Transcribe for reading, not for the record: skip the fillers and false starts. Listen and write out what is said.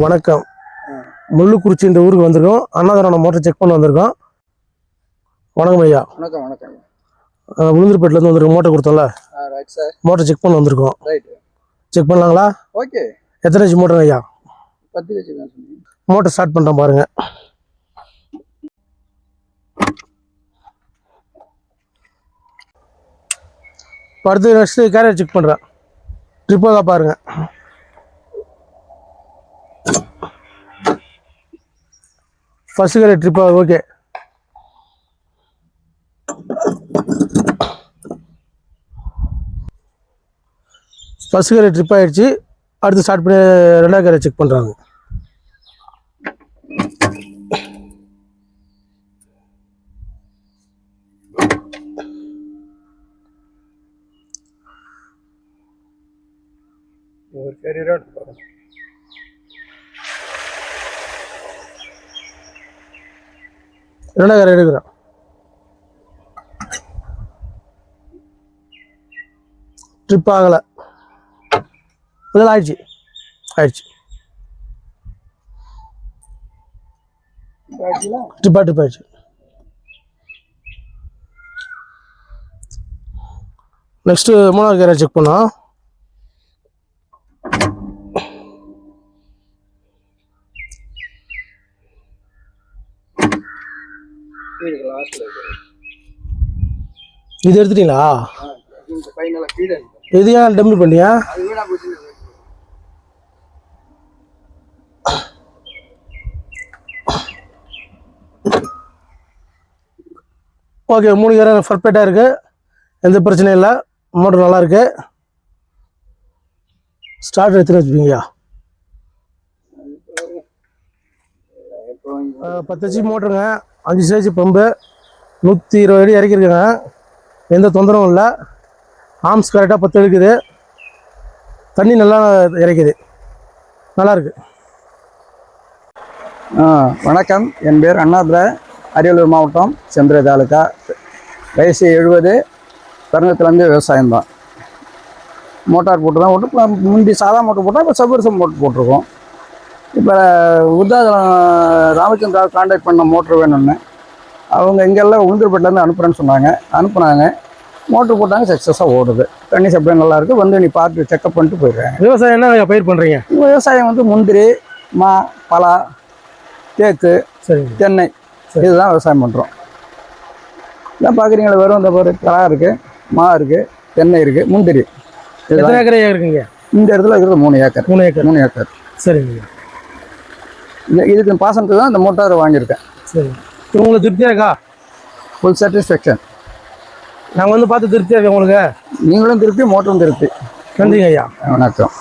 வணக்கம். முள்ளுக்குறிச்சி இந்த ஊருக்கு வந்திருக்கோம். அண்ணாதரோட மோட்டர் செக் பண்ண வந்திருக்கோம். வணக்கம் ஐயா. வணக்கம் வணக்கம். உளுந்தூர்பேட்டிலேருந்து வந்திருக்கோம். மோட்டர் கொடுத்தோம்ல, ரைட் சார். மோட்டர் செக் பண்ண வந்திருக்கோம். ரைட். செக் பண்ணலாங்களா? ஓகே. எத்தனை ஹெச் மோட்டர் ஐயா? 10 ஹெச் தான் சொன்னீங்க. மோட்டர் ஸ்டார்ட் பண்ணுறேன் பாருங்க. அடுத்து நெக்ஸ்ட்டு கேரியர் செக் பண்ணுறேன். ட்ரிப்பாக தான் பாருங்கள். ஃபர்ஸ்ட் கேரியர் ட்ரிப்பாக ஓகே. ஃபர்ஸ்ட் கேரியர் ட்ரிப் ஆகிடுச்சு. அடுத்து ஸ்டார்ட் பண்ணி ரெண்டாவது கேரியர் செக் பண்ணுறாங்க. ஒரு கேரியரா எடுத்துப்பாங்க. ரெண்டாவது கேரியர் எடுக்கிறேன். ட்ரிப் ஆகலை. இதெல்லாம் ஆயிடுச்சு ட்ரிப் ஆயிடுச்சு. நெக்ஸ்ட்டு மூணாவது கேரியர் செக் பண்ணோம். இது எடுத்துட்டீங்களா? இது ஏன் டெம்னு பண்ணியா? ஓகே, 3 கேரியர் பர்ஃபெக்டாக இருக்குது. எந்த பிரச்சனையும் இல்லை. மோட்டர் நல்லா இருக்கு. ஸ்டார்ட் எடுத்துன்னு வச்சுப்பீங்கய்யா. 10 ஹெச் மோட்டருங்க, 5 ஸ்டேஜ் பம்பு, 120 அடி இறக்கிருக்குங்க. எந்த தொந்தரவும் இல்லை. ஆர்ம்ஸ் கரெக்டாக 10 எடுக்குது. தண்ணி நல்லா இறைக்குது. நல்லாயிருக்கு. வணக்கம். என் பேர் அண்ணாதுரை, அரியலூர் மாவட்டம், செந்துறை தாலுக்கா. வயசு 70. பிறந்தத்துலேருந்து விவசாயம்தான். மோட்டார் போட்டு தான் ஓட்டு. முந்தி சாதா மோட்டர் போட்டால் இப்போ சப்வர்சம் மோட்டர் போட்டிருக்கோம். இப்போ உத்தாதலம் ராமச்சந்திரா கான்டாக்ட் பண்ண மோட்ரு வேணும்னு அவங்க இங்கெல்லாம் உளுந்தூர்பேட்டிலேருந்து அனுப்புகிறேன்னு சொன்னாங்க. அனுப்புனாங்க, மோட்ரு போட்டாங்க. சக்ஸஸாக ஓடுது. தண்ணி சப்ளை நல்லாயிருக்கு. வந்து நீ பார்த்து செக்அப் பண்ணிட்டு போயிடுறேன். விவசாயம் என்ன பயிர் பண்ணுறீங்க? விவசாயம் வந்து முந்திரி, மா, பலா, தேக்கு, தென்னை, இதுதான் விவசாயம் பண்ணுறோம். இதான் பார்க்குறீங்களா, வெறும் இந்த ஒரு பலா இருக்குது, மா இருக்குது, தென்னை இருக்குது, முந்திரி. எத்தனை ஏக்கர் இருக்குங்க? இந்த இடத்துல இருக்கிறது 3 ஏக்கர். 3 ஏக்கர். சரிங்க. இதுக்கு பாசனத்துக்கு தான் இந்த மோட்டார் வாங்கியிருக்கேன். சரி, உங்களுக்கு திருப்தியாக இருக்கா? Full satisfaction. நாங்கள் வந்து பார்த்து திருப்தியாக இருக்கேன் உங்களுக்கு. நீங்களும் திருப்தி, மோட்டரும் திருப்தி. நன்றிங்க ஐயா. வணக்கம்.